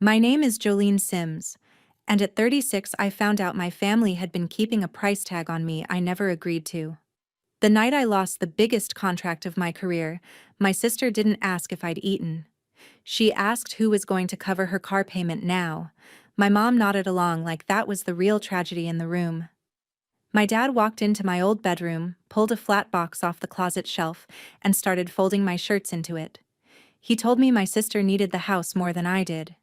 My name is Jolene Sims, and at 36 I found out my family had been keeping a price tag on me I never agreed to. The night I lost the biggest contract of my career, my sister didn't ask if I'd eaten. She asked who was going to cover her car payment now. My mom nodded along like that was the real tragedy in the room. My dad walked into my old bedroom, pulled a flat box off the closet shelf, and started folding my shirts into it. He told me my sister needed the house more than I did.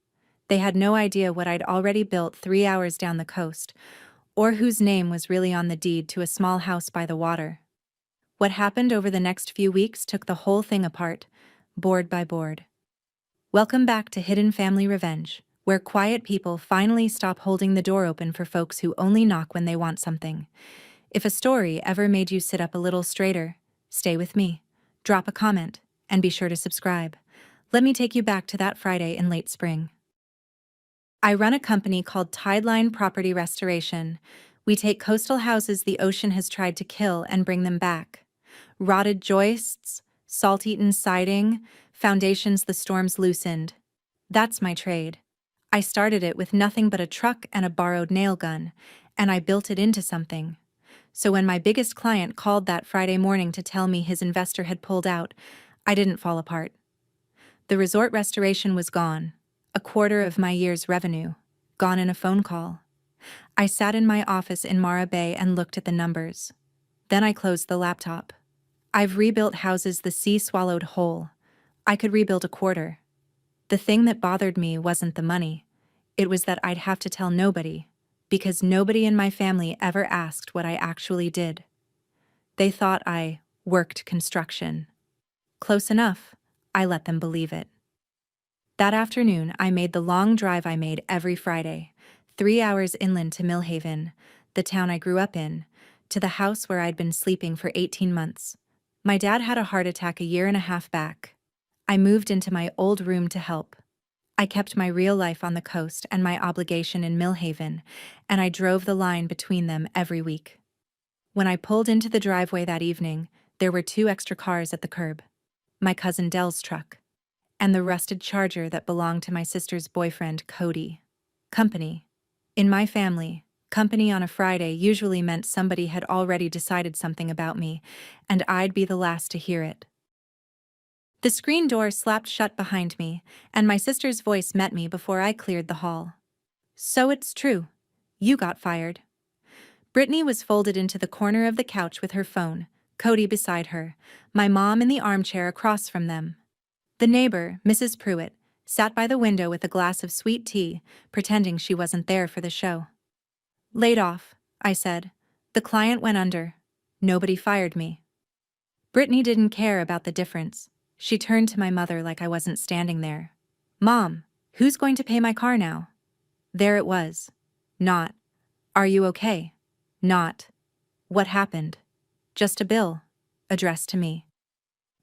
They had no idea what I'd already built 3 hours down the coast, or whose name was really on the deed to a small house by the water. What happened over the next few weeks took the whole thing apart, board by board. Welcome back to Hidden Family Revenge, where quiet people finally stop holding the door open for folks who only knock when they want something. If a story ever made you sit up a little straighter, stay with me, drop a comment, and be sure to subscribe. Let me take you back to that Friday in late spring. I run a company called Tideline Property Restoration. We take coastal houses the ocean has tried to kill and bring them back. Rotted joists, salt-eaten siding, foundations the storms loosened. That's my trade. I started it with nothing but a truck and a borrowed nail gun, and I built it into something. So when my biggest client called that Friday morning to tell me his investor had pulled out, I didn't fall apart. The resort restoration was gone. A quarter of my year's revenue, gone in a phone call. I sat in my office in Mara Bay and looked at the numbers. Then I closed the laptop. I've rebuilt houses the sea swallowed whole. I could rebuild a quarter. The thing that bothered me wasn't the money. It was that I'd have to tell nobody, because nobody in my family ever asked what I actually did. They thought I worked construction. Close enough, I let them believe it. That afternoon, I made the long drive I made every Friday, 3 hours inland to Millhaven, the town I grew up in, to the house where I'd been sleeping for 18 months. My dad had a heart attack a year and a half back. I moved into my old room to help. I kept my real life on the coast and my obligation in Millhaven, and I drove the line between them every week. When I pulled into the driveway that evening, there were 2 extra cars at the curb. My cousin Dell's truck, and the rusted Charger that belonged to my sister's boyfriend, Cody. Company. In my family, company on a Friday usually meant somebody had already decided something about me, and I'd be the last to hear it. The screen door slapped shut behind me, and my sister's voice met me before I cleared the hall. So it's true. You got fired. Brittany was folded into the corner of the couch with her phone, Cody beside her, my mom in the armchair across from them. The neighbor, Mrs. Pruitt, sat by the window with a glass of sweet tea, pretending she wasn't there for the show. Laid off, I said. The client went under. Nobody fired me. Brittany didn't care about the difference. She turned to my mother like I wasn't standing there. Mom, who's going to pay my car now? There it was. Not, are you okay? Not, what happened? Just a bill, addressed to me.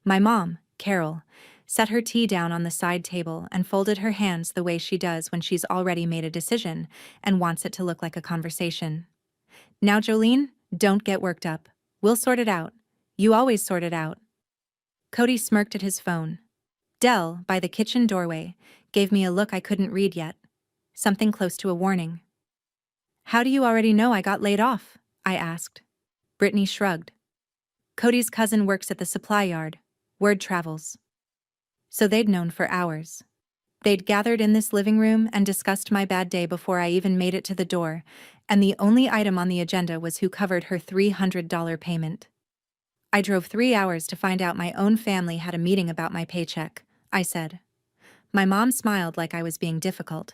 My mom, Carol, set her tea down on the side table and folded her hands the way she does when she's already made a decision and wants it to look like a conversation. Now, Jolene, don't get worked up. We'll sort it out. You always sort it out. Cody smirked at his phone. Dell, by the kitchen doorway, gave me a look I couldn't read yet. Something close to a warning. How do you already know I got laid off? I asked. Brittany shrugged. Cody's cousin works at the supply yard. Word travels. So they'd known for hours. They'd gathered in this living room and discussed my bad day before I even made it to the door, and the only item on the agenda was who covered her $300 payment. I drove 3 hours to find out my own family had a meeting about my paycheck, I said. My mom smiled like I was being difficult.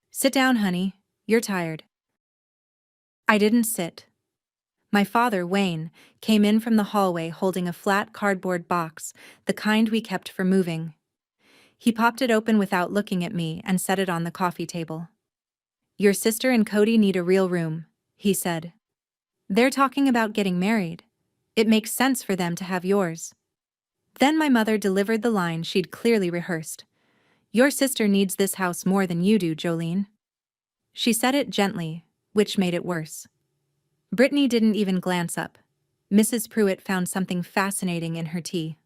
Sit down, honey. You're tired. I didn't sit. My father, Wayne, came in from the hallway holding a flat cardboard box, the kind we kept for moving. He popped it open without looking at me and set it on the coffee table. Your sister and Cody need a real room, he said. They're talking about getting married. It makes sense for them to have yours. Then my mother delivered the line she'd clearly rehearsed. Your sister needs this house more than you do, Jolene. She said it gently, which made it worse. Brittany didn't even glance up. Mrs. Pruitt found something fascinating in her tea.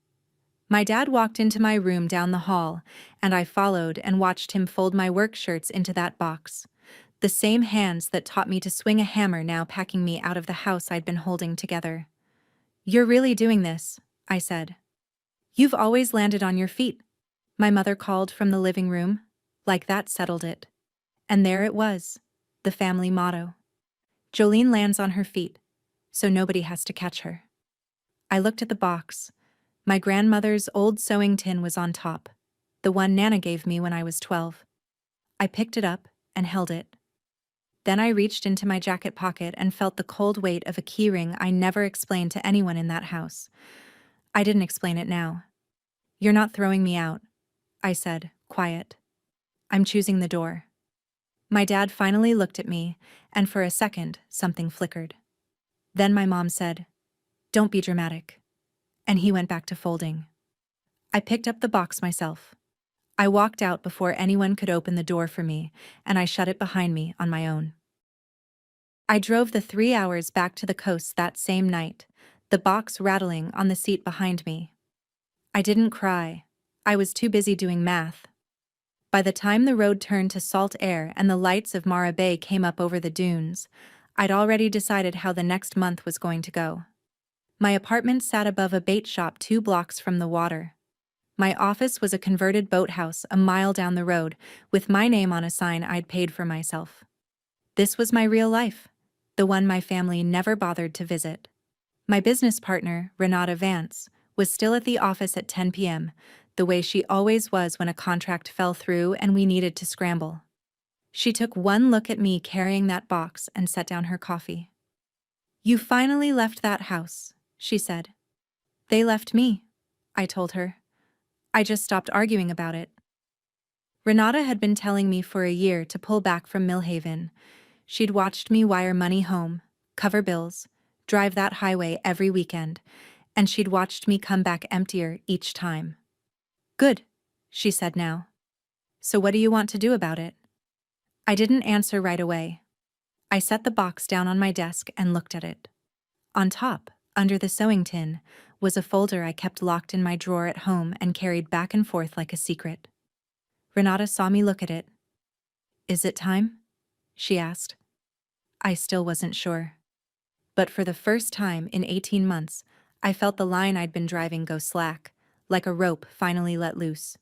My dad walked into my room down the hall, and I followed and watched him fold my work shirts into that box. The same hands that taught me to swing a hammer now packing me out of the house I'd been holding together. "You're really doing this," I said. "You've always landed on your feet," my mother called from the living room. Like that settled it. And there it was, the family motto. Jolene lands on her feet, so nobody has to catch her. I looked at the box. My grandmother's old sewing tin was on top, the one Nana gave me when I was 12. I picked it up and held it. Then I reached into my jacket pocket and felt the cold weight of a keyring I never explained to anyone in that house. I didn't explain it now. "You're not throwing me out," I said, quiet. "I'm choosing the door." My dad finally looked at me, and for a second, something flickered. Then my mom said, "Don't be dramatic." And he went back to folding. I picked up the box myself. I walked out before anyone could open the door for me, and I shut it behind me on my own. I drove the 3 hours back to the coast that same night, the box rattling on the seat behind me. I didn't cry. I was too busy doing math. By the time the road turned to salt air and the lights of Mara Bay came up over the dunes, I'd already decided how the next month was going to go. My apartment sat above a bait shop 2 blocks from the water. My office was a converted boathouse a mile down the road, with my name on a sign I'd paid for myself. This was my real life, the one my family never bothered to visit. My business partner, Renata Vance, was still at the office at 10 p.m., the way she always was when a contract fell through and we needed to scramble. She took one look at me carrying that box and set down her coffee. "You finally left that house," she said. "They left me," I told her. "I just stopped arguing about it." Renata had been telling me for a year to pull back from Millhaven. She'd watched me wire money home, cover bills, drive that highway every weekend, and she'd watched me come back emptier each time. "Good," she said now. "So what do you want to do about it?" I didn't answer right away. I set the box down on my desk and looked at it. On top, under the sewing tin, was a folder I kept locked in my drawer at home and carried back and forth like a secret. Renata saw me look at it. "Is it time?" she asked. I still wasn't sure. But for the first time in 18 months, I felt the line I'd been driving go slack, like a rope finally let loose.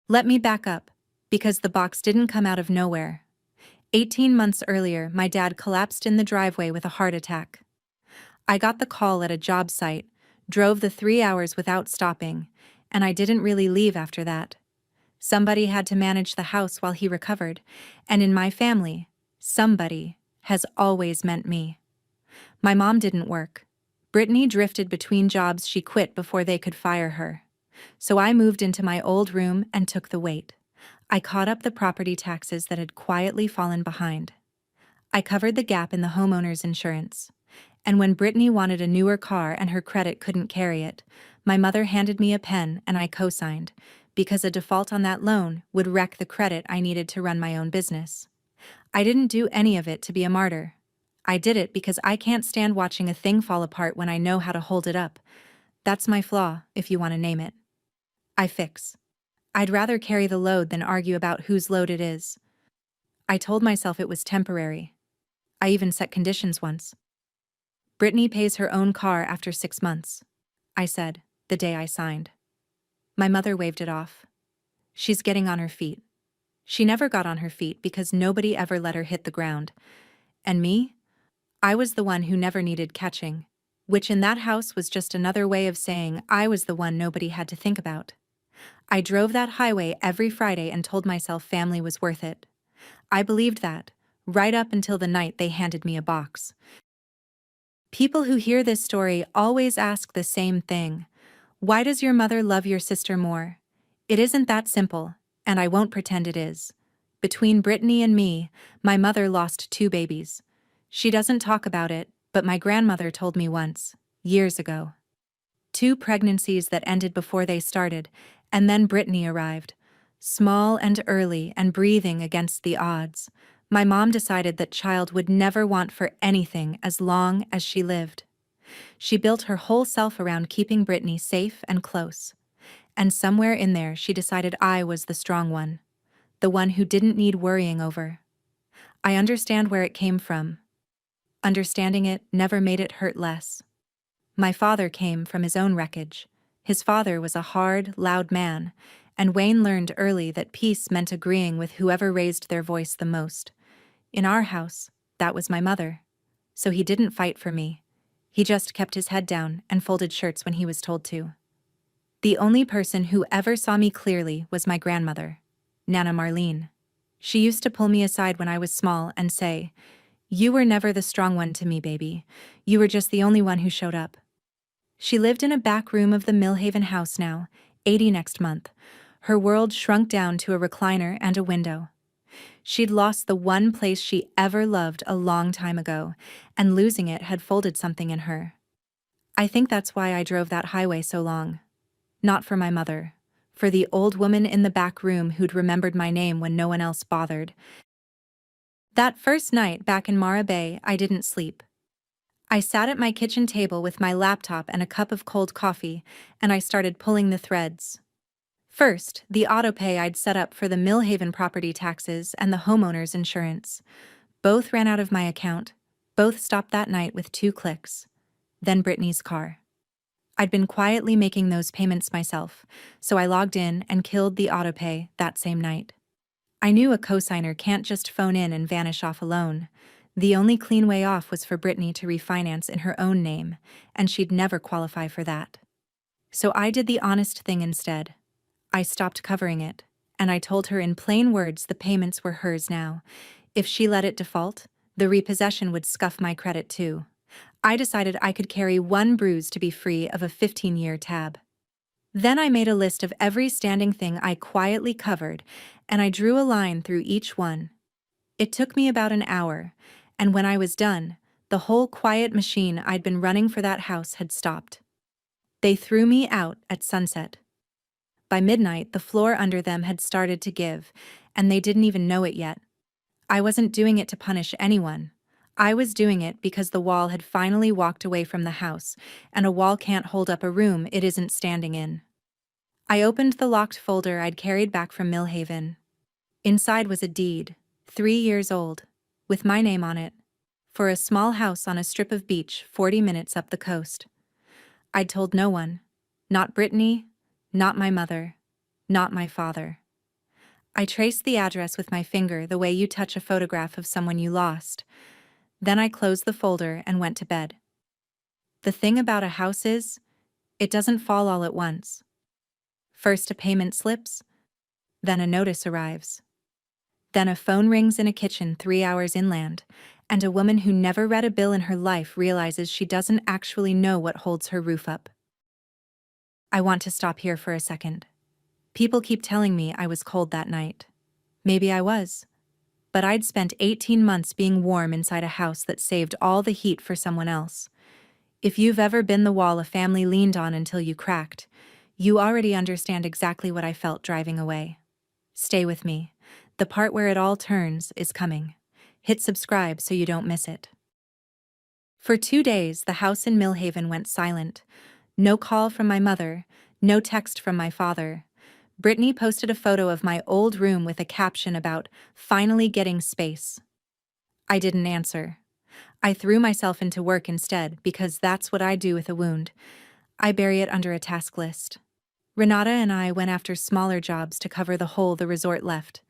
Let me back up, because the box didn't come out of nowhere. 18 months earlier, my dad collapsed in the driveway with a heart attack. I got the call at a job site, drove the 3 hours without stopping, and I didn't really leave after that. Somebody had to manage the house while he recovered, and in my family, somebody has always meant me. My mom didn't work. Brittany drifted between jobs she quit before they could fire her. So I moved into my old room and took the weight. I caught up the property taxes that had quietly fallen behind. I covered the gap in the homeowner's insurance. And when Brittany wanted a newer car and her credit couldn't carry it, my mother handed me a pen and I co-signed, because a default on that loan would wreck the credit I needed to run my own business. I didn't do any of it to be a martyr. I did it because I can't stand watching a thing fall apart when I know how to hold it up. That's my flaw, if you want to name it. I fix. I'd rather carry the load than argue about whose load it is. I told myself it was temporary. I even set conditions once. Brittany pays her own car after 6 months, I said, the day I signed. My mother waved it off. She's getting on her feet. She never got on her feet because nobody ever let her hit the ground. And me? I was the one who never needed catching, which in that house was just another way of saying I was the one nobody had to think about. I drove that highway every Friday and told myself family was worth it. I believed that, right up until the night they handed me a box. People who hear this story always ask the same thing. Why does your mother love your sister more? It isn't that simple, and I won't pretend it is. Between Brittany and me, my mother lost 2 babies. She doesn't talk about it, but my grandmother told me once, years ago. 2 pregnancies that ended before they started, and then Brittany arrived. Small and early and breathing against the odds, my mom decided that child would never want for anything as long as she lived. She built her whole self around keeping Brittany safe and close. And somewhere in there, she decided I was the strong one. The one who didn't need worrying over. I understand where it came from. Understanding it never made it hurt less. My father came from his own wreckage. His father was a hard, loud man, and Wayne learned early that peace meant agreeing with whoever raised their voice the most. In our house, that was my mother. So he didn't fight for me. He just kept his head down and folded shirts when he was told to. The only person who ever saw me clearly was my grandmother, Nana Marlene. She used to pull me aside when I was small and say, "You were never the strong one to me, baby. You were just the only one who showed up." She lived in a back room of the Millhaven house now, 80 next month. Her world shrunk down to a recliner and a window. She'd lost the one place she ever loved a long time ago, and losing it had folded something in her. I think that's why I drove that highway so long. Not for my mother. For the old woman in the back room who'd remembered my name when no one else bothered. That first night back in Mara Bay, I didn't sleep. I sat at my kitchen table with my laptop and a cup of cold coffee, and I started pulling the threads. First, the autopay I'd set up for the Millhaven property taxes and the homeowner's insurance. Both ran out of my account. Both stopped that night with 2 clicks. Then Brittany's car. I'd been quietly making those payments myself, so I logged in and killed the autopay that same night. I knew a cosigner can't just phone in and vanish off alone. The only clean way off was for Brittany to refinance in her own name, and she'd never qualify for that. So I did the honest thing instead. I stopped covering it, and I told her in plain words the payments were hers now. If she let it default, the repossession would scuff my credit too. I decided I could carry one bruise to be free of a 15-year tab. Then I made a list of every standing thing I quietly covered, and I drew a line through each one. It took me about an hour, and when I was done, the whole quiet machine I'd been running for that house had stopped. They threw me out at sunset. By midnight, the floor under them had started to give, and they didn't even know it yet. I wasn't doing it to punish anyone. I was doing it because the wall had finally walked away from the house, and a wall can't hold up a room it isn't standing in. I opened the locked folder I'd carried back from Millhaven. Inside was a deed, 3 years old, with my name on it, for a small house on a strip of beach 40 minutes up the coast. I'd told no one, not Brittany, not my mother, not my father. I traced the address with my finger the way you touch a photograph of someone you lost. Then I closed the folder and went to bed. The thing about a house is, it doesn't fall all at once. First a payment slips, then a notice arrives. Then a phone rings in a kitchen 3 hours inland, and a woman who never read a bill in her life realizes she doesn't actually know what holds her roof up. I want to stop here for a second. People keep telling me I was cold that night. Maybe I was. But I'd spent 18 months being warm inside a house that saved all the heat for someone else. If you've ever been the wall a family leaned on until you cracked, you already understand exactly what I felt driving away. Stay with me. The part where it all turns is coming. Hit subscribe so you don't miss it. For 2 days, the house in Millhaven went silent. No call from my mother, no text from my father. Brittany posted a photo of my old room with a caption about finally getting space. I didn't answer. I threw myself into work instead because that's what I do with a wound. I bury it under a task list. Renata and I went after smaller jobs to cover the hole the resort left.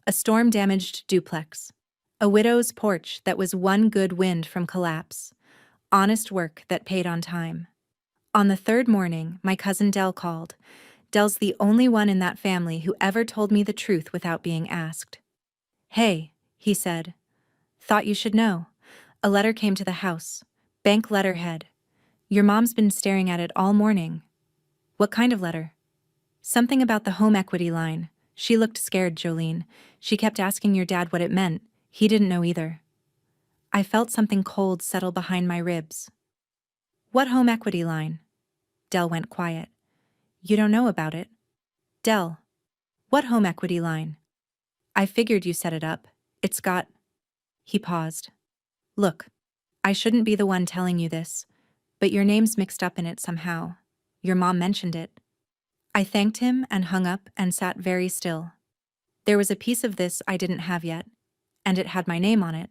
A storm-damaged duplex. A widow's porch that was one good wind from collapse. Honest work that paid on time. On the 3rd morning, my cousin Dell called. Dell's the only one in that family who ever told me the truth without being asked. "Hey," he said. "Thought you should know. A letter came to the house. Bank letterhead. Your mom's been staring at it all morning." "What kind of letter?" "Something about the home equity line." She looked scared, Jolene. "She kept asking your dad what it meant. He didn't know either." I felt something cold settle behind my ribs. "What home equity line?" Dell went quiet. "You don't know about it?" "Dell. What home equity line?" "I figured you set it up. It's got..." He paused. "Look, I shouldn't be the one telling you this, But your name's mixed up in it somehow. Your mom mentioned it. I thanked him and hung up and sat very still. There was a piece of this I didn't have yet, and it had my name on it.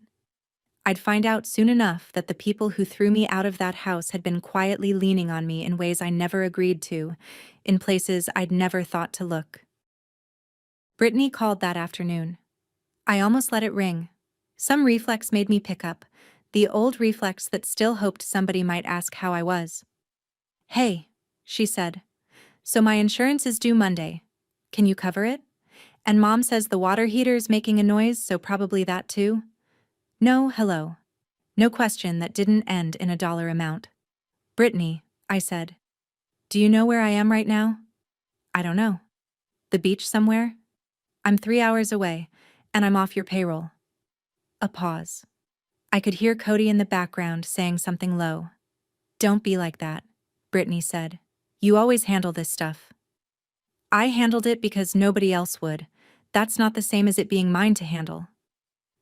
I'd find out soon enough that the people who threw me out of that house had been quietly leaning on me in ways I never agreed to, in places I'd never thought to look. Brittany called that afternoon. I almost let it ring. Some reflex made me pick up, the old reflex that still hoped somebody might ask how I was. "Hey," she said. "So my insurance is due Monday. Can you cover it? And Mom says the water heater's making a noise, so probably that too." No, hello. No question that didn't end in a dollar amount. "Brittany," I said. "Do you know where I am right now?" "I don't know." "The beach somewhere?" "I'm 3 hours away, and I'm off your payroll." A pause. I could hear Cody in the background saying something low. "Don't be like that," Brittany said. "You always handle this stuff." "I handled it because nobody else would. That's not the same as it being mine to handle."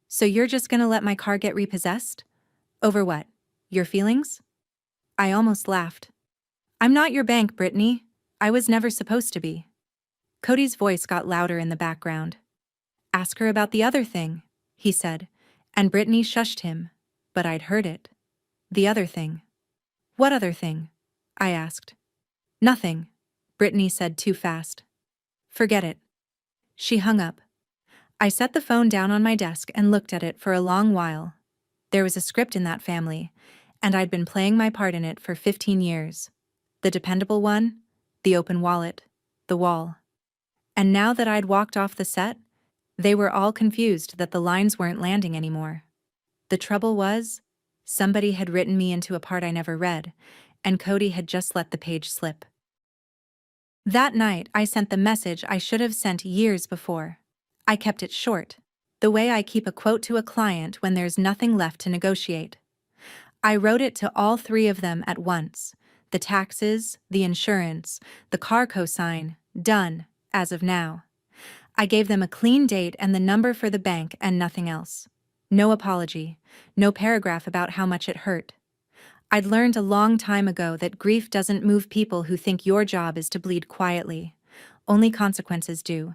"So you're just gonna let my car get repossessed? Over what? Your feelings?" I almost laughed. "I'm not your bank, Brittany. I was never supposed to be." Cody's voice got louder in the background. "Ask her about the other thing," he said, and Brittany shushed him, but I'd heard it. "The other thing." "What other thing?" I asked. "Nothing," Brittany said too fast. "Forget it." She hung up. I set the phone down on my desk and looked at it for a long while. There was a script in that family, and I'd been playing my part in it for 15 years. The dependable one, the open wallet, the wall. And now that I'd walked off the set, they were all confused that the lines weren't landing anymore. The trouble was, somebody had written me into a part I never read, and Cody had just let the page slip. That night, I sent the message I should have sent years before. I kept it short, the way I keep a quote to a client when there's nothing left to negotiate. I wrote it to all three of them at once: the taxes, the insurance, the car cosign, done, as of now. I gave them a clean date and the number for the bank and nothing else. No apology, no paragraph about how much it hurt. I'd learned a long time ago that grief doesn't move people who think your job is to bleed quietly. Only consequences do.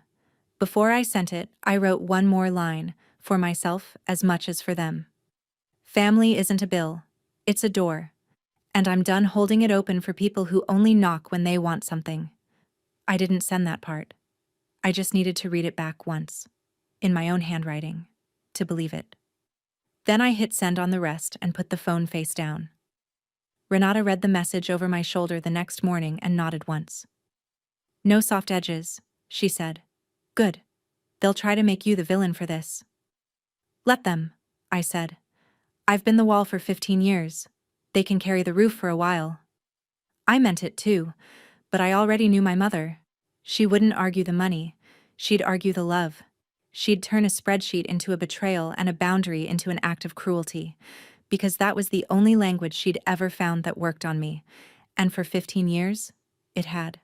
Before I sent it, I wrote one more line, for myself as much as for them. Family isn't a bill. It's a door. And I'm done holding it open for people who only knock when they want something. I didn't send that part. I just needed to read it back once, in my own handwriting, to believe it. Then I hit send on the rest and put the phone face down. Renata read the message over my shoulder the next morning and nodded once. "No soft edges," she said. "Good. They'll try to make you the villain for this." "Let them," I said. "I've been the wall for 15 years. They can carry the roof for a while." I meant it too, but I already knew my mother. She wouldn't argue the money. She'd argue the love. She'd turn a spreadsheet into a betrayal and a boundary into an act of cruelty, because that was the only language she'd ever found that worked on me, and for 15 years, it had.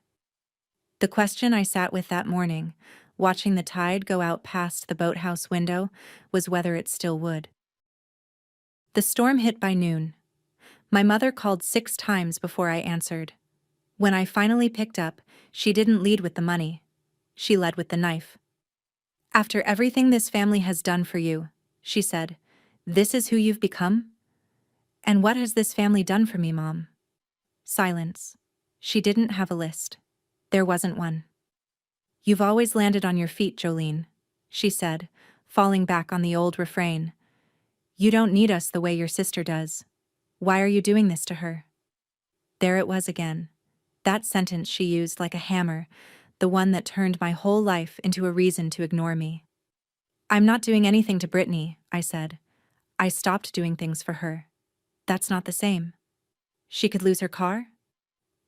The question I sat with that morning, watching the tide go out past the boathouse window, was whether it still would. The storm hit by noon. My mother called 6 times before I answered. When I finally picked up, she didn't lead with the money. She led with the knife. "After everything this family has done for you," she said, "this is who you've become?" "And what has this family done for me, Mom?" Silence. She didn't have a list. There wasn't one. "You've always landed on your feet, Jolene," she said, falling back on the old refrain. "You don't need us the way your sister does. Why are you doing this to her?" There it was again. That sentence she used like a hammer, the one that turned my whole life into a reason to ignore me. "I'm not doing anything to Brittany," I said. "I stopped doing things for her. That's not the same. She could lose her car?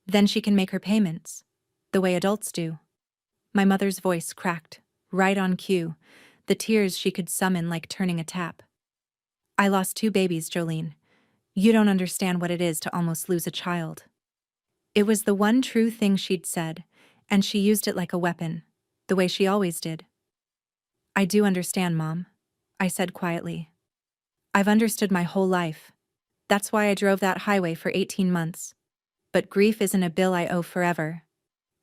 Then she can make her payments, the way adults do." My mother's voice cracked, right on cue, the tears she could summon like turning a tap. "I lost 2 babies, Jolene. You don't understand what it is to almost lose a child." It was the one true thing she'd said, and she used it like a weapon, the way she always did. "I do understand, Mom," I said quietly. "I've understood my whole life. That's why I drove that highway for 18 months. But grief isn't a bill I owe forever.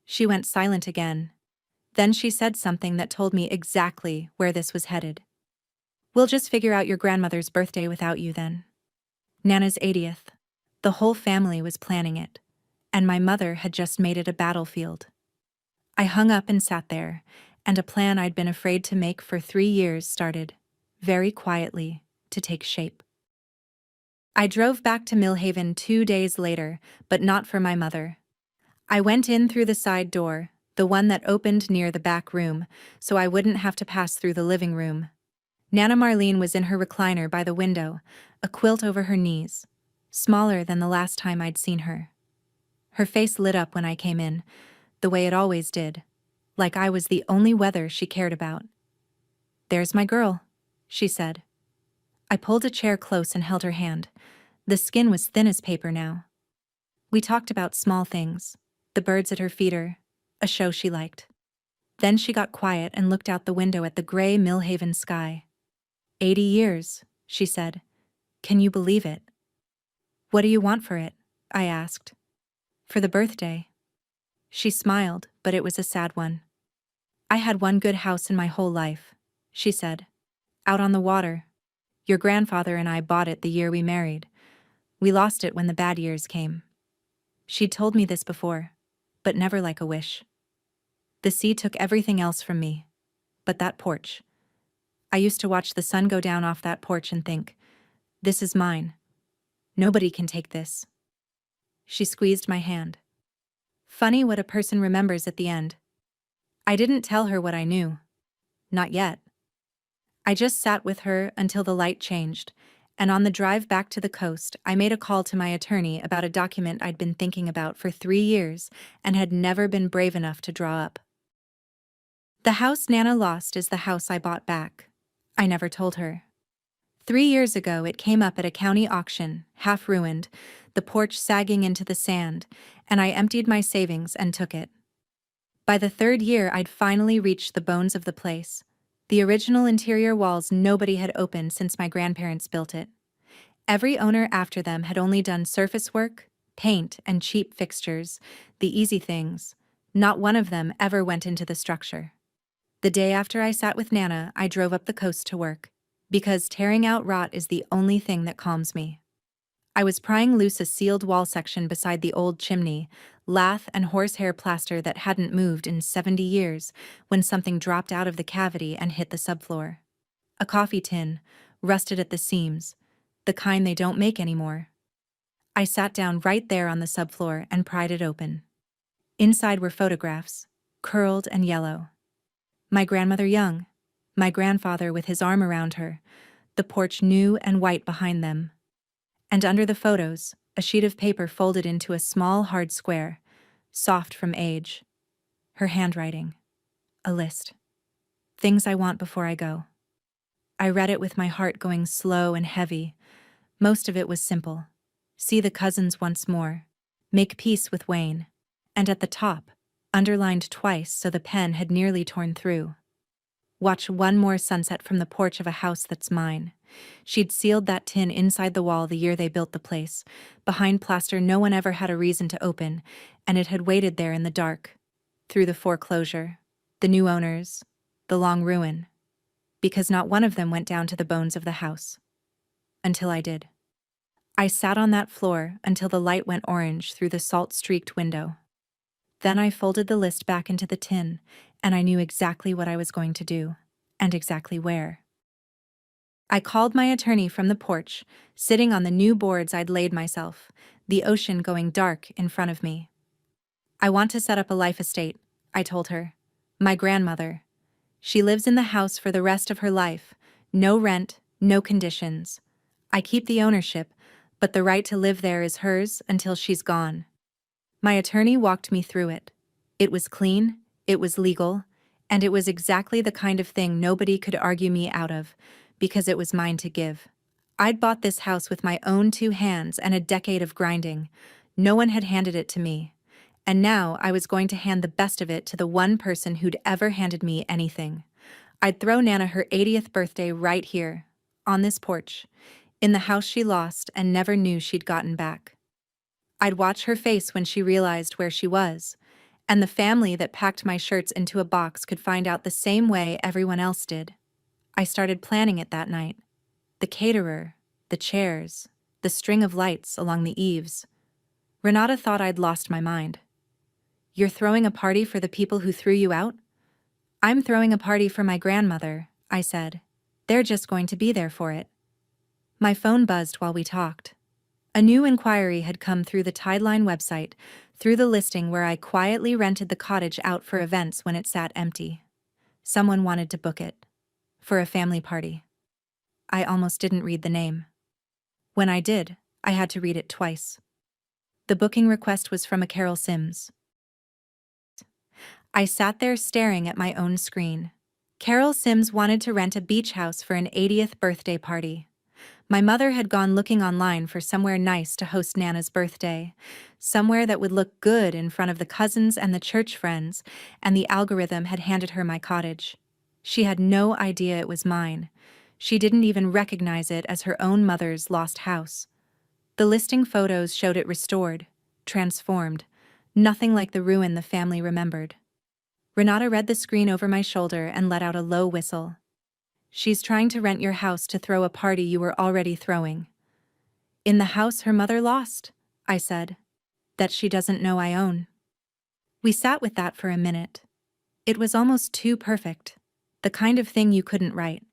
She went silent again. Then she said something that told me exactly where this was headed. We'll just figure out your grandmother's birthday without you then. Nana's 80th. The whole family was planning it, and my mother had just made it a battlefield. I hung up and sat there, and a plan I'd been afraid to make for 3 years started, very quietly, to take shape. I drove back to Millhaven 2 days later, but not for my mother. I went in through the side door, the one that opened near the back room, so I wouldn't have to pass through the living room. Nana Marlene was in her recliner by the window, a quilt over her knees, smaller than the last time I'd seen her. Her face lit up when I came in, the way it always did, like I was the only weather she cared about. "There's my girl," she said. I pulled a chair close and held her hand. The skin was thin as paper now. We talked about small things, the birds at her feeder, a show she liked. Then she got quiet and looked out the window at the gray Millhaven sky. 80 years, she said. Can you believe it? What do you want for it? I asked. For the birthday. She smiled, but it was a sad one. I had one good house in my whole life, she said. Out on the water. Your grandfather and I bought it the year we married. We lost it when the bad years came. She'd told me this before, but never like a wish. The sea took everything else from me. But that porch. I used to watch the sun go down off that porch and think, this is mine. Nobody can take this. She squeezed my hand. Funny what a person remembers at the end. I didn't tell her what I knew. Not yet. I just sat with her until the light changed, and on the drive back to the coast, I made a call to my attorney about a document I'd been thinking about for 3 years and had never been brave enough to draw up. The house Nana lost is the house I bought back. I never told her. 3 years ago, it came up at a county auction, half ruined, the porch sagging into the sand, and I emptied my savings and took it. By the 3rd year, I'd finally reached the bones of the place. The original interior walls nobody had opened since my grandparents built it. Every owner after them had only done surface work, paint, and cheap fixtures, the easy things. Not one of them ever went into the structure. The day after I sat with Nana, I drove up the coast to work, because tearing out rot is the only thing that calms me. I was prying loose a sealed wall section beside the old chimney, lath and horsehair plaster that hadn't moved in 70 years, when something dropped out of the cavity and hit the subfloor. A coffee tin, rusted at the seams, the kind they don't make anymore. I sat down right there on the subfloor and pried it open. Inside were photographs, curled and yellow. My grandmother young, my grandfather with his arm around her, the porch new and white behind them. And under the photos, a sheet of paper folded into a small hard square, soft from age. Her handwriting. A list. Things I want before I go. I read it with my heart going slow and heavy. Most of it was simple. See the cousins once more. Make peace with Wayne. And at the top, underlined twice so the pen had nearly torn through. Watch one more sunset from the porch of a house that's mine. She'd sealed that tin inside the wall the year they built the place, behind plaster no one ever had a reason to open, and it had waited there in the dark, through the foreclosure, the new owners, the long ruin, because not one of them went down to the bones of the house. Until I did. I sat on that floor until the light went orange through the salt-streaked window. Then I folded the list back into the tin, and I knew exactly what I was going to do, and exactly where. I called my attorney from the porch, sitting on the new boards I'd laid myself, the ocean going dark in front of me. I want to set up a life estate, I told her. My grandmother. She lives in the house for the rest of her life, no rent, no conditions. I keep the ownership, but the right to live there is hers until she's gone. My attorney walked me through it. It was clean, it was legal, and it was exactly the kind of thing nobody could argue me out of, because it was mine to give. I'd bought this house with my own 2 hands and a decade of grinding. No one had handed it to me. And now I was going to hand the best of it to the one person who'd ever handed me anything. I'd throw Nana her 80th birthday right here, on this porch. in the house she lost and never knew she'd gotten back. I'd watch her face when she realized where she was, and the family that packed my shirts into a box could find out the same way everyone else did. I started planning it that night. The caterer, the chairs, the string of lights along the eaves. Renata thought I'd lost my mind. "You're throwing a party for the people who threw you out?" "I'm throwing a party for my grandmother," I said. "They're just going to be there for it." My phone buzzed while we talked. A new inquiry had come through the Tideline website, through the listing where I quietly rented the cottage out for events when it sat empty. Someone wanted to book it. For a family party. I almost didn't read the name. When I did, I had to read it twice. The booking request was from a Carol Sims. I sat there staring at my own screen. Carol Sims wanted to rent a beach house for an 80th birthday party. My mother had gone looking online for somewhere nice to host Nana's birthday, somewhere that would look good in front of the cousins and the church friends, and the algorithm had handed her my cottage. She had no idea it was mine. She didn't even recognize it as her own mother's lost house. The listing photos showed it restored, transformed, nothing like the ruin the family remembered. Renata read the screen over my shoulder and let out a low whistle. "She's trying to rent your house to throw a party you were already throwing." "In the house her mother lost," I said. "That she doesn't know I own." We sat with that for a minute. It was almost too perfect. The kind of thing you couldn't write.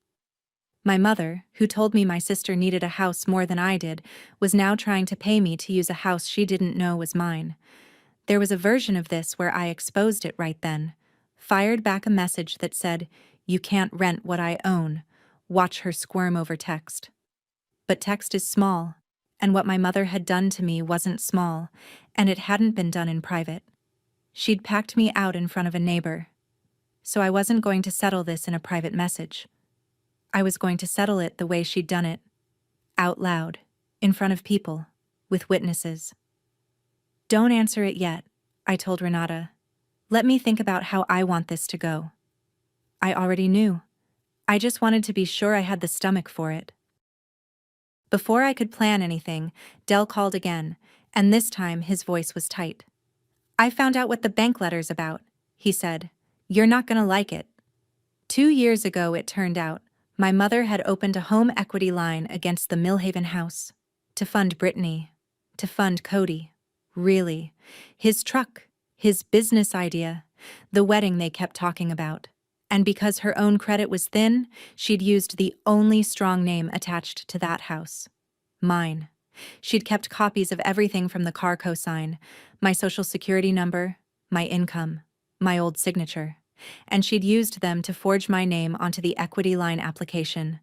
My mother, who told me my sister needed a house more than I did, was now trying to pay me to use a house she didn't know was mine. There was a version of this where I exposed it right then, fired back a message that said, "You can't rent what I own. Watch her squirm over text." But text is small, and what my mother had done to me wasn't small, and it hadn't been done in private. She'd packed me out in front of a neighbor. So I wasn't going to settle this in a private message. I was going to settle it the way she'd done it. Out loud, in front of people, with witnesses. "Don't answer it yet," I told Renata. "Let me think about how I want this to go." I already knew. I just wanted to be sure I had the stomach for it. Before I could plan anything, Del called again, and this time his voice was tight. "I found out what the bank letter's about," he said. "You're not gonna like it." 2 years ago, it turned out, my mother had opened a home equity line against the Millhaven house. To fund Brittany. To fund Cody. Really. His truck. His business idea. The wedding they kept talking about. And because her own credit was thin, she'd used the only strong name attached to that house. Mine. She'd kept copies of everything from the car cosign, my social security number, my income, my old signature. And she'd used them to forge my name onto the equity line application.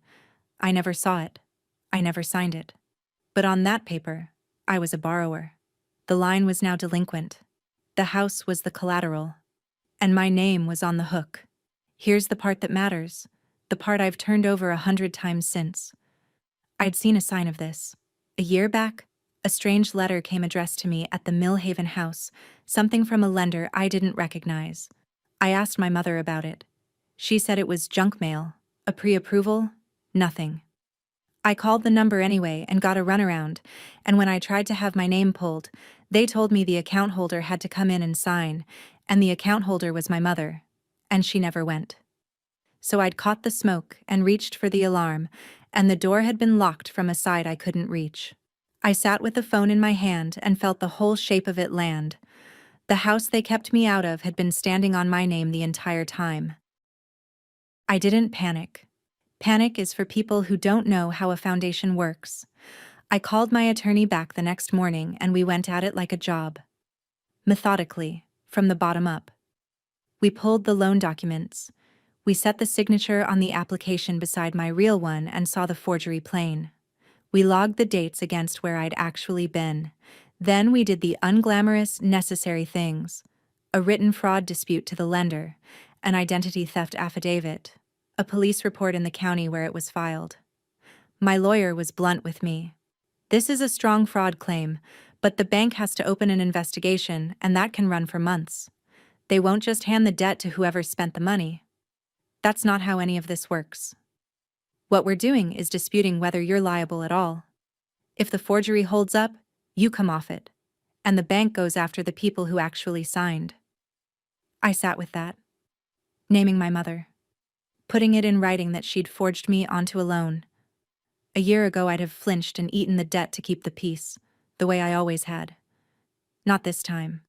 I never saw it. I never signed it. But on that paper, I was a borrower. The line was now delinquent. The house was the collateral. And my name was on the hook. Here's the part that matters, the part I've turned over 100 times since. I'd seen a sign of this. A year back, a strange letter came addressed to me at the Millhaven house, something from a lender I didn't recognize. I asked my mother about it. She said it was junk mail, a pre-approval, nothing. I called the number anyway and got a runaround, and when I tried to have my name pulled, they told me the account holder had to come in and sign, and the account holder was my mother, and she never went. So I'd caught the smoke and reached for the alarm, and the door had been locked from a side I couldn't reach. I sat with the phone in my hand and felt the whole shape of it land. The house they kept me out of had been standing on my name the entire time. I didn't panic. Panic is for people who don't know how a foundation works. I called my attorney back the next morning and we went at it like a job. Methodically, from the bottom up. We pulled the loan documents. We set the signature on the application beside my real one and saw the forgery plain. We logged the dates against where I'd actually been. Then we did the unglamorous, necessary things. A written fraud dispute to the lender, an identity theft affidavit, a police report in the county where it was filed. My lawyer was blunt with me. "This is a strong fraud claim, but the bank has to open an investigation and that can run for months. They won't just hand the debt to whoever spent the money. That's not how any of this works." What we're doing is disputing whether you're liable at all. If the forgery holds up, you come off it. And the bank goes after the people who actually signed. I sat with that. Naming my mother. Putting it in writing that she'd forged me onto a loan. A year ago I'd have flinched and eaten the debt to keep the peace, the way I always had. Not this time.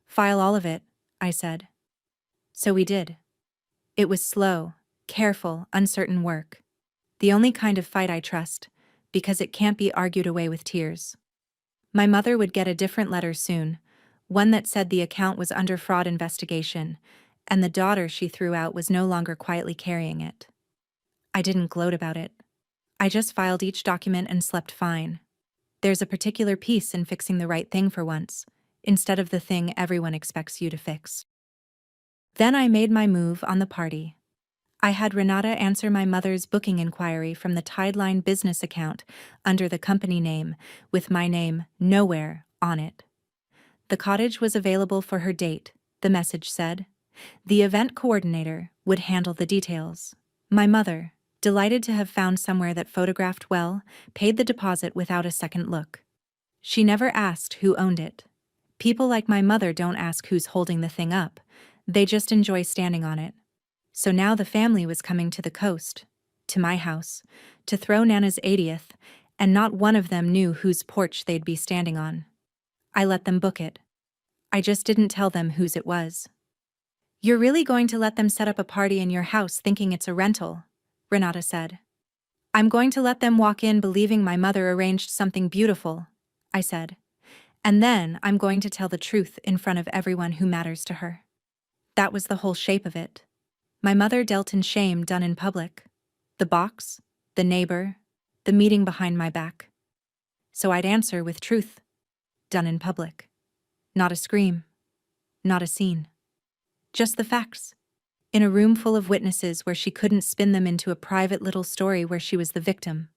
File all of it, I said. So we did. It was slow, careful, uncertain work. The only kind of fight I trust, because it can't be argued away with tears. My mother would get a different letter soon, one that said the account was under fraud investigation, and the daughter she threw out was no longer quietly carrying it. I didn't gloat about it. I just filed each document and slept fine. There's a particular peace in fixing the right thing for once, instead of the thing everyone expects you to fix. Then I made my move on the party. I had Renata answer my mother's booking inquiry from the Tideline business account under the company name, with my name nowhere on it. The cottage was available for her date, the message said. The event coordinator would handle the details. My mother, delighted to have found somewhere that photographed well, paid the deposit without a second look. She never asked who owned it. People like my mother don't ask who's holding the thing up. They just enjoy standing on it. So now the family was coming to the coast, to my house, to throw Nana's 80th, and not one of them knew whose porch they'd be standing on. I let them book it. I just didn't tell them whose it was. You're really going to let them set up a party in your house thinking it's a rental, Renata said. I'm going to let them walk in believing my mother arranged something beautiful, I said. And then I'm going to tell the truth in front of everyone who matters to her. That was the whole shape of it. My mother dealt in shame done in public. The box, the neighbor, the meeting behind my back. So I'd answer with truth, done in public. Not a scream, not a scene. Just the facts. In a room full of witnesses where she couldn't spin them into a private little story where she was the victim.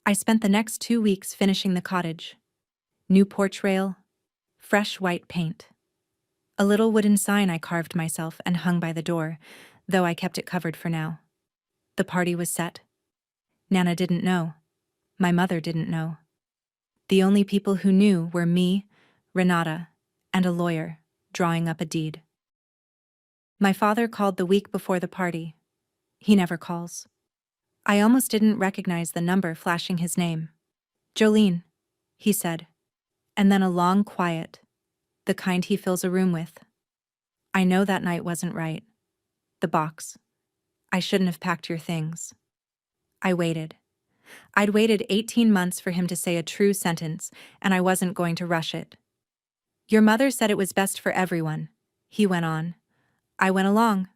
I spent the next 2 weeks finishing the cottage. New porch rail, fresh white paint. A little wooden sign I carved myself and hung by the door, though I kept it covered for now. The party was set. Nana didn't know. My mother didn't know. The only people who knew were me, Renata, and a lawyer, drawing up a deed. My father called the week before the party. He never calls. I almost didn't recognize the number flashing his name. Jolene, he said. And then a long quiet, the kind he fills a room with. I know that night wasn't right. The box. I shouldn't have packed your things. I waited. I'd waited 18 months for him to say a true sentence, and I wasn't going to rush it. Your mother said it was best for everyone, he went on. I went along.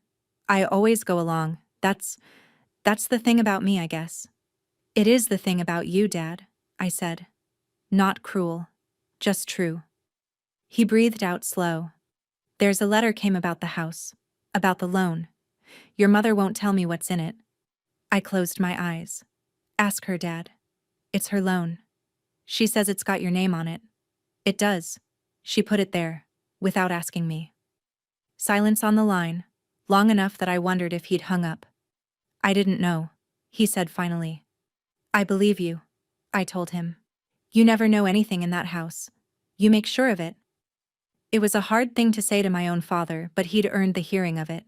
I always go along. That's the thing about me, I guess. It is the thing about you, Dad, I said. Not cruel, just true. He breathed out slow. There's a letter came about the house, about the loan. Your mother won't tell me what's in it. I closed my eyes. Ask her, Dad. It's her loan. She says it's got your name on it. It does. She put it there, without asking me. Silence on the line, long enough that I wondered if he'd hung up. I didn't know, he said finally. I believe you, I told him. You never know anything in that house. You make sure of it. It was a hard thing to say to my own father, but he'd earned the hearing of it.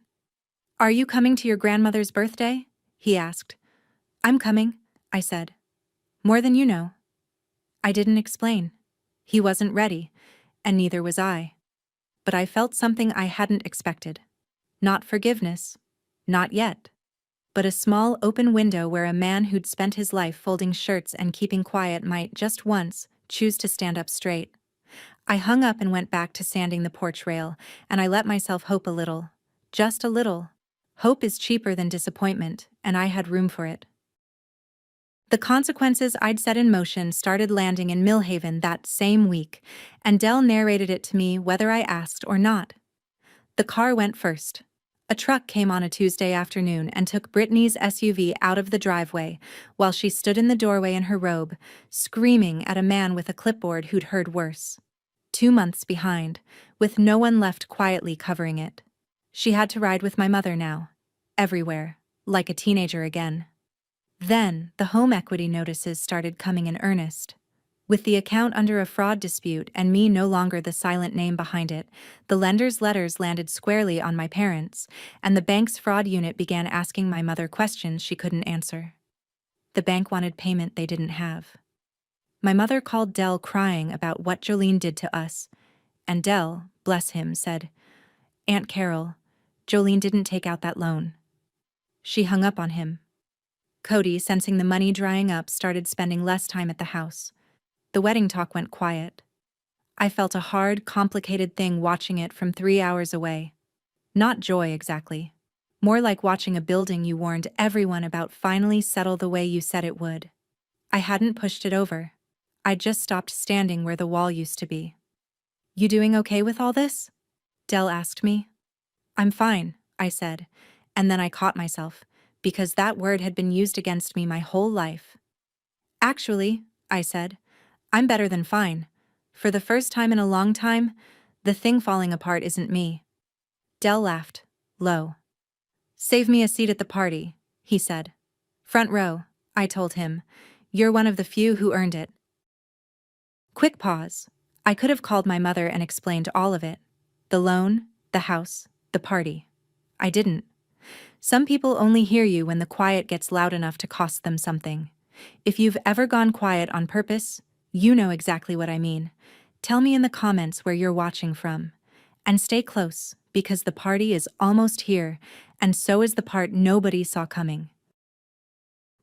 Are you coming to your grandmother's birthday? He asked. I'm coming, I said. More than you know. I didn't explain. He wasn't ready, and neither was I. But I felt something I hadn't expected. Not forgiveness. Not yet. But a small open window where a man who'd spent his life folding shirts and keeping quiet might, just once, choose to stand up straight. I hung up and went back to sanding the porch rail, and I let myself hope a little. Just a little. Hope is cheaper than disappointment, and I had room for it. The consequences I'd set in motion started landing in Millhaven that same week, and Dell narrated it to me whether I asked or not. The car went first. A truck came on a Tuesday afternoon and took Brittany's SUV out of the driveway, while she stood in the doorway in her robe, screaming at a man with a clipboard who'd heard worse. 2 months behind, with no one left quietly covering it. She had to ride with my mother now. Everywhere. Like a teenager again. Then, the home equity notices started coming in earnest. With the account under a fraud dispute and me no longer the silent name behind it, the lender's letters landed squarely on my parents, and the bank's fraud unit began asking my mother questions she couldn't answer. The bank wanted payment they didn't have. My mother called Dell crying about what Jolene did to us, and Dell, bless him, said, "Aunt Carol, Jolene didn't take out that loan." She hung up on him. Cody, sensing the money drying up, started spending less time at the house. The wedding talk went quiet. I felt a hard, complicated thing watching it from 3 hours away. Not joy exactly. More like watching a building you warned everyone about finally settle the way you said it would. I hadn't pushed it over. I just stopped standing where the wall used to be. "You doing okay with all this?" Dell asked me. "I'm fine," I said, and then I caught myself, because that word had been used against me my whole life. "Actually," I said, "I'm better than fine. For the first time in a long time, the thing falling apart isn't me." Dell laughed, low. "Save me a seat at the party," he said. "Front row," I told him. "You're one of the few who earned it." Quick pause. I could have called my mother and explained all of it. The loan, the house, the party. I didn't. Some people only hear you when the quiet gets loud enough to cost them something. If you've ever gone quiet on purpose, you know exactly what I mean. Tell me in the comments where you're watching from. And stay close, because the party is almost here, and so is the part nobody saw coming.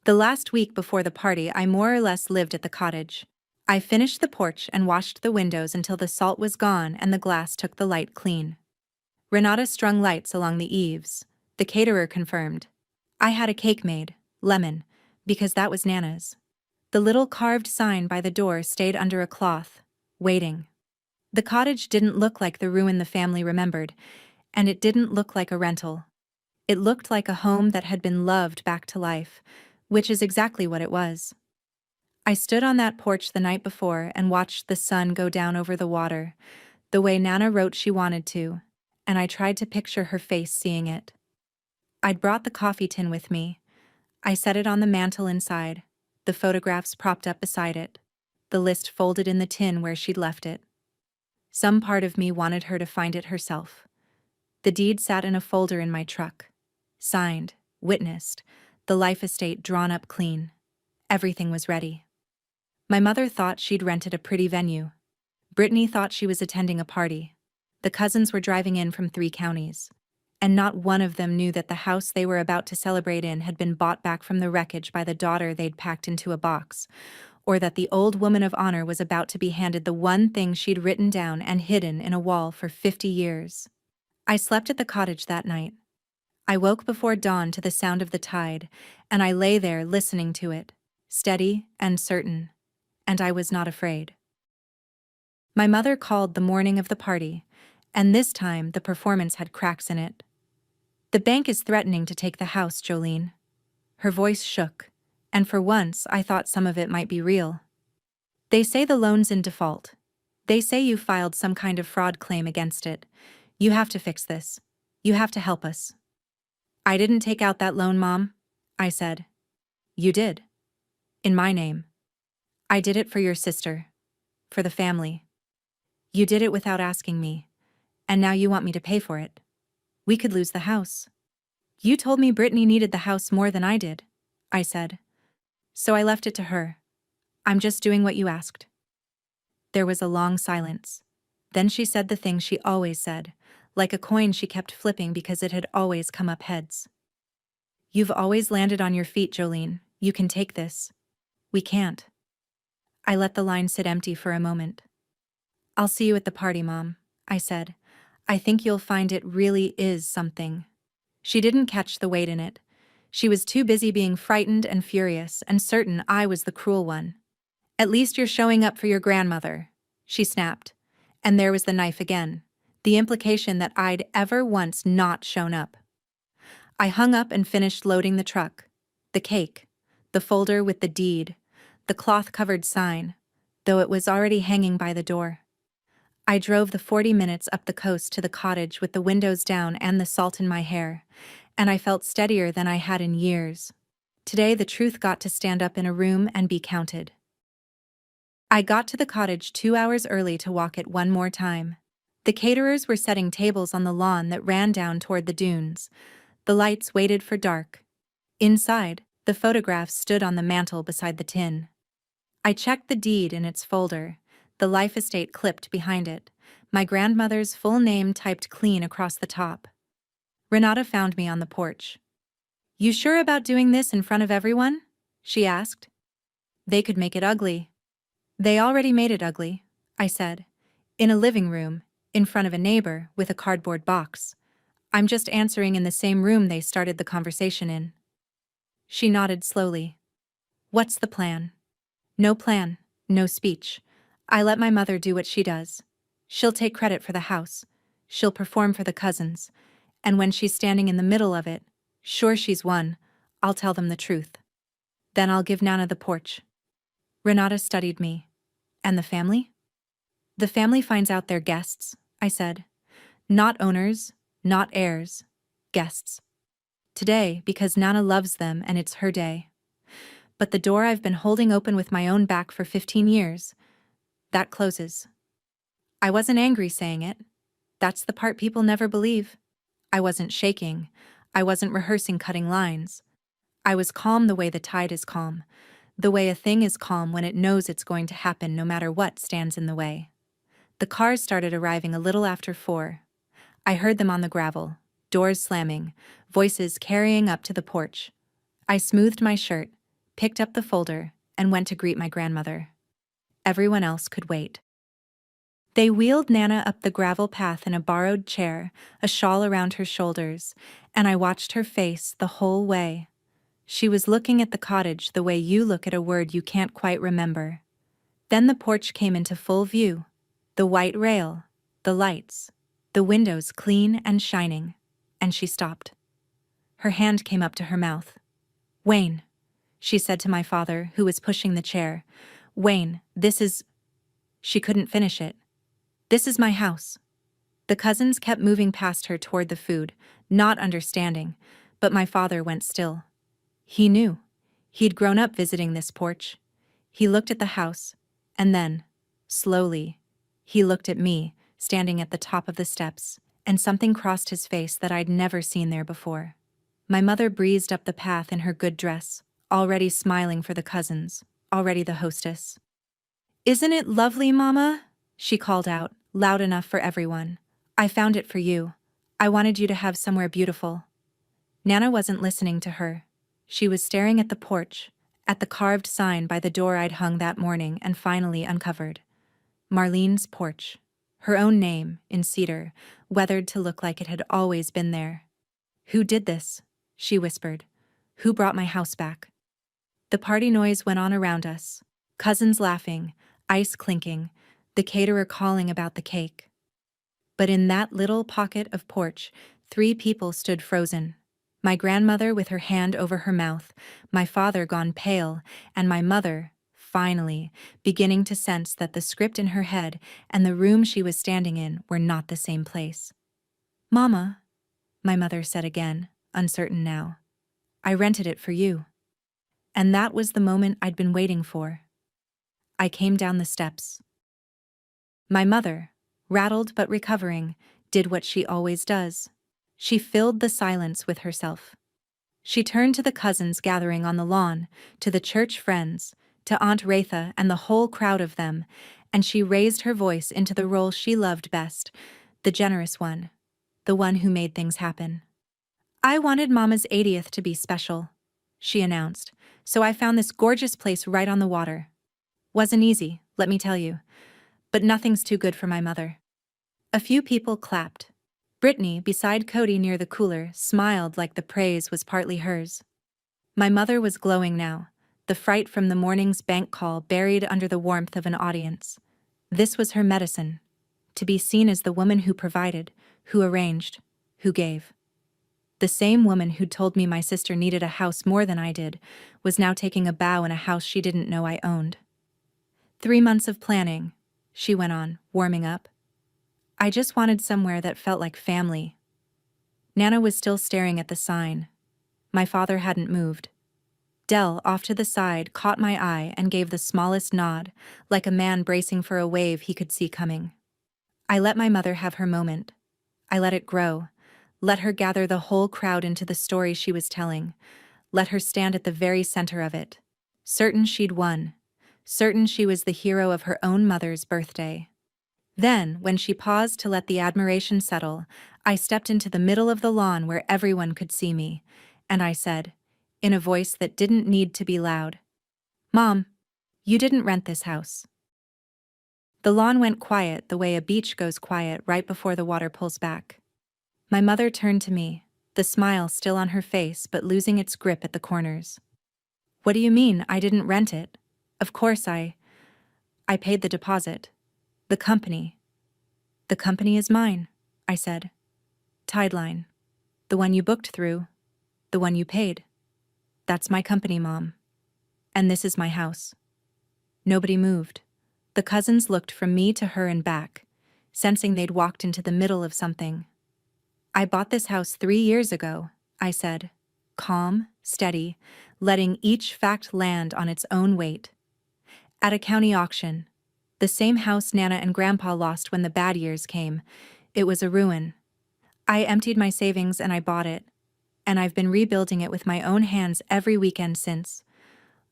The last week before the party, I more or less lived at the cottage. I finished the porch and washed the windows until the salt was gone and the glass took the light clean. Renata strung lights along the eaves. The caterer confirmed. I had a cake made, lemon, because that was Nana's. The little carved sign by the door stayed under a cloth, waiting. The cottage didn't look like the ruin the family remembered, and it didn't look like a rental. It looked like a home that had been loved back to life, which is exactly what it was. I stood on that porch the night before and watched the sun go down over the water, the way Nana wrote she wanted to, and I tried to picture her face seeing it. I'd brought the coffee tin with me. I set it on the mantel inside, the photographs propped up beside it, the list folded in the tin where she'd left it. Some part of me wanted her to find it herself. The deed sat in a folder in my truck. Signed, witnessed, the life estate drawn up clean. Everything was ready. My mother thought she'd rented a pretty venue. Brittany thought she was attending a party. The cousins were driving in from 3 counties. And not one of them knew that the house they were about to celebrate in had been bought back from the wreckage by the daughter they'd packed into a box, or that the old woman of honor was about to be handed the one thing she'd written down and hidden in a wall for 50 years. I slept at the cottage that night. I woke before dawn to the sound of the tide, and I lay there listening to it, steady and certain, and I was not afraid. My mother called the morning of the party, and this time the performance had cracks in it. "The bank is threatening to take the house, Jolene." Her voice shook, and for once I thought some of it might be real. "They say the loan's in default. They say you filed some kind of fraud claim against it. You have to fix this. You have to help us." "I didn't take out that loan, Mom," I said. "You did. In my name. I did it for your sister. For the family. You did it without asking me, and now you want me to pay for it. We could lose the house." "You told me Brittany needed the house more than I did," I said. "So I left it to her. I'm just doing what you asked." There was a long silence. Then she said the thing she always said, like a coin she kept flipping because it had always come up heads. "You've always landed on your feet, Jolene. You can take this. We can't." I let the line sit empty for a moment. "I'll see you at the party, Mom," I said. "I think you'll find it really is something." She didn't catch the weight in it. She was too busy being frightened and furious and certain I was the cruel one. "At least you're showing up for your grandmother," she snapped. And there was the knife again, the implication that I'd ever once not shown up. I hung up and finished loading the truck. The cake, the folder with the deed, the cloth-covered sign, though it was already hanging by the door. I drove the 40 minutes up the coast to the cottage with the windows down and the salt in my hair, and I felt steadier than I had in years. Today the truth got to stand up in a room and be counted. I got to the cottage 2 hours early to walk it one more time. The caterers were setting tables on the lawn that ran down toward the dunes. The lights waited for dark. Inside, the photographs stood on the mantel beside the tin. I checked the deed in its folder, the life estate clipped behind it, my grandmother's full name typed clean across the top. Renata found me on the porch. "You sure about doing this in front of everyone?" she asked. "They could make it ugly." "They already made it ugly," I said. "In a living room, in front of a neighbor, with a cardboard box. I'm just answering in the same room they started the conversation in." She nodded slowly. "What's the plan?" "No plan, no speech. I let my mother do what she does. She'll take credit for the house. She'll perform for the cousins. And when she's standing in the middle of it, sure she's won, I'll tell them the truth. Then I'll give Nana the porch." Renata studied me. "And the family?" "The family finds out they're guests," I said. "Not owners, not heirs. Guests. Today, because Nana loves them and it's her day. But the door I've been holding open with my own back for 15 years, that closes." I wasn't angry saying it. That's the part people never believe. I wasn't shaking. I wasn't rehearsing cutting lines. I was calm the way the tide is calm, the way a thing is calm when it knows it's going to happen no matter what stands in the way. The cars started arriving a little after 4. I heard them on the gravel, doors slamming, voices carrying up to the porch. I smoothed my shirt, picked up the folder, and went to greet my grandmother. Everyone else could wait. They wheeled Nana up the gravel path in a borrowed chair, a shawl around her shoulders, and I watched her face the whole way. She was looking at the cottage the way you look at a word you can't quite remember. Then the porch came into full view. The white rail, the lights, the windows clean and shining, and she stopped. Her hand came up to her mouth. "Wayne," she said to my father, who was pushing the chair. "Wayne, this is—" She couldn't finish it. "This is my house." The cousins kept moving past her toward the food, not understanding, but my father went still. He knew. He'd grown up visiting this porch. He looked at the house, and then, slowly, he looked at me, standing at the top of the steps, and something crossed his face that I'd never seen there before. My mother breezed up the path in her good dress, already smiling for the cousins, already the hostess. "Isn't it lovely, Mama?" she called out, loud enough for everyone. "I found it for you. I wanted you to have somewhere beautiful." Nana wasn't listening to her. She was staring at the porch, at the carved sign by the door I'd hung that morning and finally uncovered. Marlene's porch. Her own name, in cedar, weathered to look like it had always been there. "Who did this?" she whispered. "Who brought my house back?" The party noise went on around us. Cousins laughing, ice clinking, the caterer calling about the cake. But in that little pocket of porch, 3 people stood frozen. My grandmother with her hand over her mouth, my father gone pale, and my mother, finally, beginning to sense that the script in her head and the room she was standing in were not the same place. "Mama," my mother said again, uncertain now, "I rented it for you." And that was the moment I'd been waiting for. I came down the steps. My mother, rattled but recovering, did what she always does. She filled the silence with herself. She turned to the cousins gathering on the lawn, to the church friends, to Aunt Retha and the whole crowd of them, and she raised her voice into the role she loved best, the generous one, the one who made things happen. "I wanted Mama's 80th to be special," she announced, "so I found this gorgeous place right on the water. Wasn't easy, let me tell you, but nothing's too good for my mother." A few people clapped. Brittany, beside Cody near the cooler, smiled like the praise was partly hers. My mother was glowing now, the fright from the morning's bank call buried under the warmth of an audience. This was her medicine, to be seen as the woman who provided, who arranged, who gave. The same woman who'd told me my sister needed a house more than I did was now taking a bow in a house she didn't know I owned. 3 months of planning, she went on, warming up. I just wanted somewhere that felt like family. Nana was still staring at the sign. My father hadn't moved. Dell, off to the side, caught my eye and gave the smallest nod, like a man bracing for a wave he could see coming. I let my mother have her moment. I let it grow. Let her gather the whole crowd into the story she was telling. Let her stand at the very center of it. Certain she'd won. Certain she was the hero of her own mother's birthday. Then, when she paused to let the admiration settle, I stepped into the middle of the lawn where everyone could see me, and I said, in a voice that didn't need to be loud, "Mom, you didn't rent this house." The lawn went quiet the way a beach goes quiet right before the water pulls back. My mother turned to me, the smile still on her face but losing its grip at the corners. "What do you mean I didn't rent it? Of course I paid the deposit. The company. The company is mine," I said. "Tideline. The one you booked through. The one you paid. That's my company, Mom. And this is my house." Nobody moved. The cousins looked from me to her and back, sensing they'd walked into the middle of something. "I bought this house 3 years ago," I said, calm, steady, letting each fact land on its own weight. "At a county auction. The same house Nana and Grandpa lost when the bad years came. It was a ruin. I emptied my savings and I bought it. And I've been rebuilding it with my own hands every weekend since.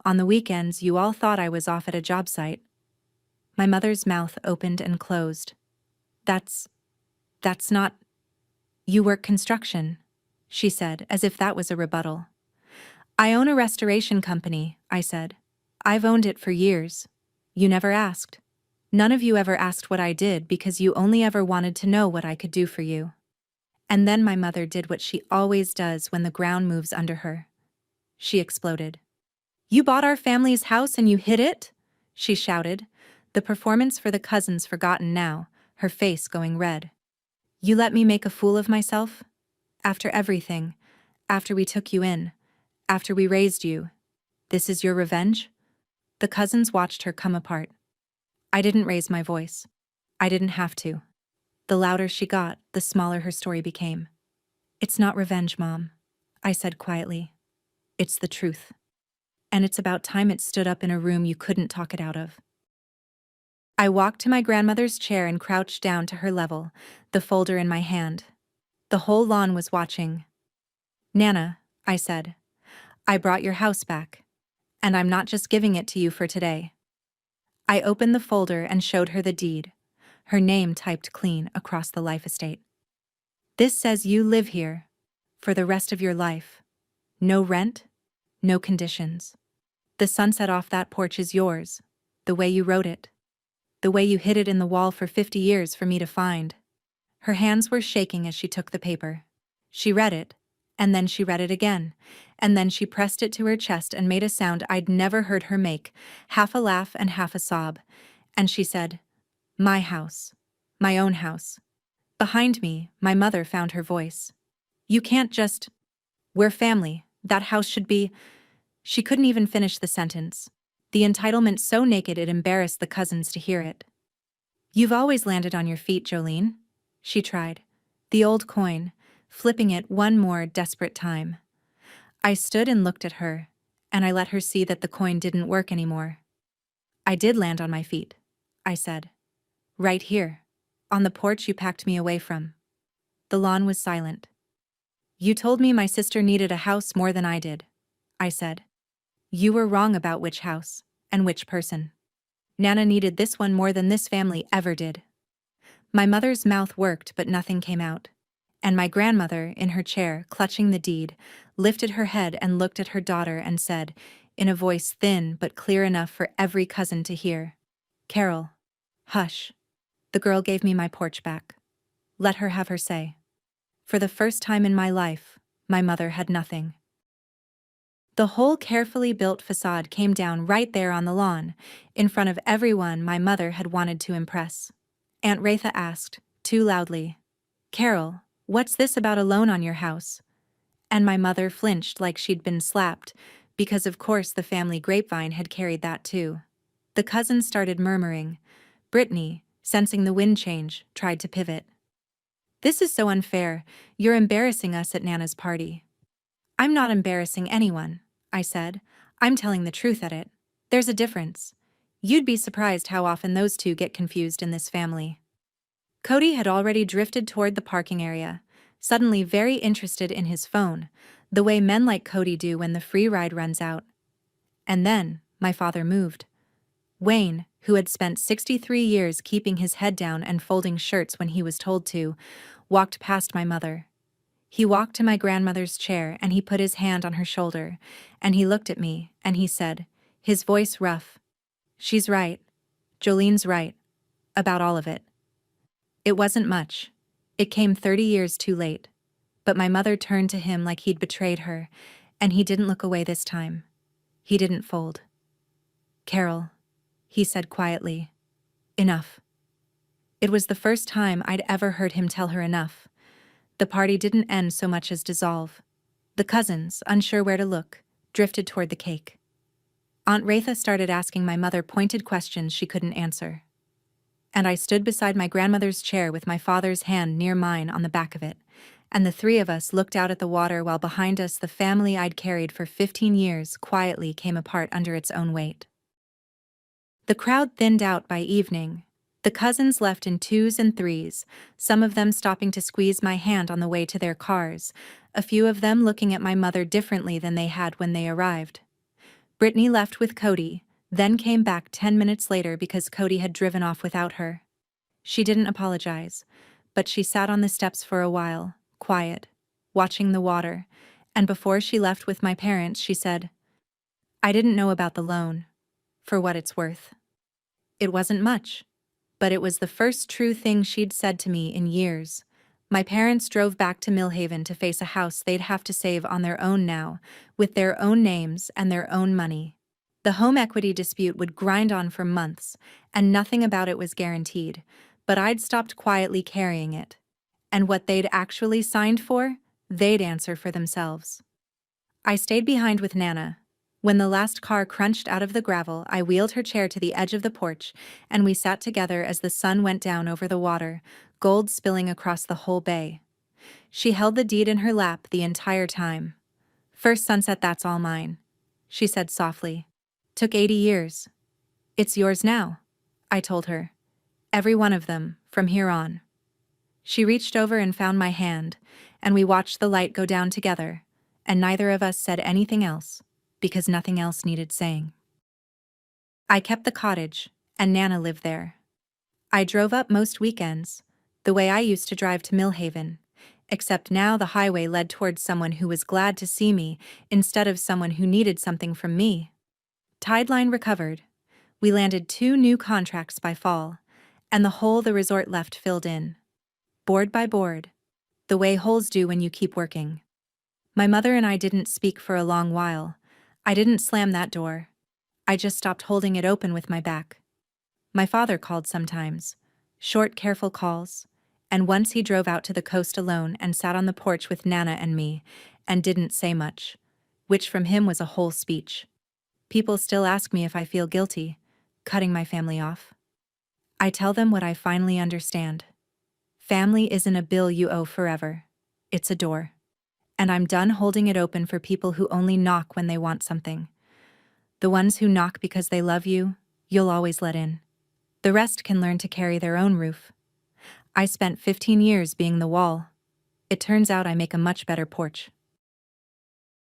On the weekends, you all thought I was off at a job site." My mother's mouth opened and closed. That's not. "You work construction," she said, as if that was a rebuttal. "I own a restoration company," I said. "I've owned it for years. You never asked. None of you ever asked what I did because you only ever wanted to know what I could do for you." And then my mother did what she always does when the ground moves under her. She exploded. "You bought our family's house and you hid it?" she shouted, the performance for the cousins forgotten now, her face going red. "You let me make a fool of myself? After everything, after we took you in, after we raised you. This is your revenge?" The cousins watched her come apart. I didn't raise my voice. I didn't have to. The louder she got, the smaller her story became. "It's not revenge, Mom," I said quietly. "It's the truth. And it's about time it stood up in a room you couldn't talk it out of." I walked to my grandmother's chair and crouched down to her level, the folder in my hand. The whole lawn was watching. "Nana," I said, "I brought your house back. And I'm not just giving it to you for today." I opened the folder and showed her the deed, her name typed clean across the life estate. "This says you live here. For the rest of your life. No rent, no conditions. The sunset off that porch is yours, the way you wrote it. The way you hid it in the wall for 50 years for me to find." Her hands were shaking as she took the paper. She read it, and then she read it again, and then she pressed it to her chest and made a sound I'd never heard her make, half a laugh and half a sob. And she said, "My house. My own house." Behind me, my mother found her voice. "You can't just. We're family. That house should be." She couldn't even finish the sentence. The entitlement so naked it embarrassed the cousins to hear it. "You've always landed on your feet, Jolene," she tried. The old coin, flipping it one more desperate time. I stood and looked at her, and I let her see that the coin didn't work anymore. "I did land on my feet," I said. "Right here. On the porch you packed me away from." The lawn was silent. "You told me my sister needed a house more than I did," I said. "You were wrong about which house, and which person. Nana needed this one more than this family ever did." My mother's mouth worked but nothing came out. And my grandmother, in her chair, clutching the deed, lifted her head and looked at her daughter and said, in a voice thin but clear enough for every cousin to hear, "Carol, hush." The girl gave me my porch back. Let her have her say. For the first time in my life, my mother had nothing. The whole carefully built facade came down right there on the lawn, in front of everyone my mother had wanted to impress. Aunt Retha asked, too loudly, "Carol, what's this about a loan on your house?" And my mother flinched like she'd been slapped, because of course the family grapevine had carried that too. The cousins started murmuring. Brittany, sensing the wind change, tried to pivot. "This is so unfair. You're embarrassing us at Nana's party." "I'm not embarrassing anyone," I said. I'm telling the truth at it. There's a difference. You'd be surprised how often those two get confused in this family. Cody had already drifted toward the parking area, suddenly very interested in his phone, the way men like Cody do when the free ride runs out. And then, my father moved. Wayne, who had spent 63 years keeping his head down and folding shirts when he was told to, walked past my mother. He walked to my grandmother's chair and he put his hand on her shoulder, and he looked at me, and he said, his voice rough, "She's right. Jolene's right. About all of it." It wasn't much. It came 30 years too late. But my mother turned to him like he'd betrayed her, and he didn't look away this time. He didn't fold. "Carol," he said quietly, "enough." It was the first time I'd ever heard him tell her enough. The party didn't end so much as dissolve. The cousins, unsure where to look, drifted toward the cake. Aunt Retha started asking my mother pointed questions she couldn't answer. And I stood beside my grandmother's chair with my father's hand near mine on the back of it, and the three of us looked out at the water while behind us the family I'd carried for 15 years quietly came apart under its own weight. The crowd thinned out by evening. The cousins left in twos and threes, some of them stopping to squeeze my hand on the way to their cars, a few of them looking at my mother differently than they had when they arrived. Brittany left with Cody, then came back 10 minutes later because Cody had driven off without her. She didn't apologize, but she sat on the steps for a while, quiet, watching the water, and before she left with my parents she said, "I didn't know about the loan, for what it's worth." It wasn't much, but it was the first true thing she'd said to me in years. My parents drove back to Millhaven to face a house they'd have to save on their own now, with their own names and their own money. The home equity dispute would grind on for months, and nothing about it was guaranteed, but I'd stopped quietly carrying it. And what they'd actually signed for, they'd answer for themselves. I stayed behind with Nana. When the last car crunched out of the gravel, I wheeled her chair to the edge of the porch, and we sat together as the sun went down over the water, gold spilling across the whole bay. She held the deed in her lap the entire time. "First sunset, that's all mine," she said softly. "Took 80 years. It's yours now," I told her. "Every one of them, from here on." She reached over and found my hand, and we watched the light go down together, and neither of us said anything else, because nothing else needed saying. I kept the cottage, and Nana lived there. I drove up most weekends, the way I used to drive to Millhaven, except now the highway led towards someone who was glad to see me instead of someone who needed something from me. Tideline recovered. We landed 2 new contracts by fall, and the hole the resort left filled in. Board by board, the way holes do when you keep working. My mother and I didn't speak for a long while. I didn't slam that door. I just stopped holding it open with my back. My father called sometimes, short, careful calls, and once he drove out to the coast alone and sat on the porch with Nana and me, and didn't say much, which from him was a whole speech. People still ask me if I feel guilty, cutting my family off. I tell them what I finally understand. Family isn't a bill you owe forever. It's a door. And I'm done holding it open for people who only knock when they want something. The ones who knock because they love you, you'll always let in. The rest can learn to carry their own roof. I spent 15 years being the wall. It turns out I make a much better porch.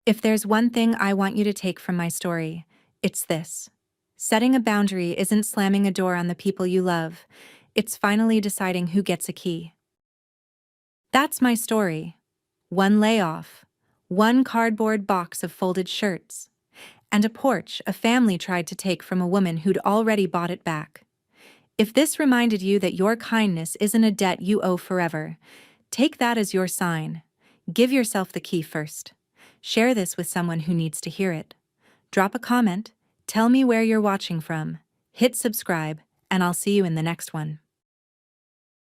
If there's one thing I want you to take from my story, it's this. Setting a boundary isn't slamming a door on the people you love. It's finally deciding who gets a key. That's my story. One layoff, one cardboard box of folded shirts, and a porch a family tried to take from a woman who'd already bought it back. If this reminded you that your kindness isn't a debt you owe forever, take that as your sign. Give yourself the key first. Share this with someone who needs to hear it. Drop a comment, tell me where you're watching from, hit subscribe, and I'll see you in the next one.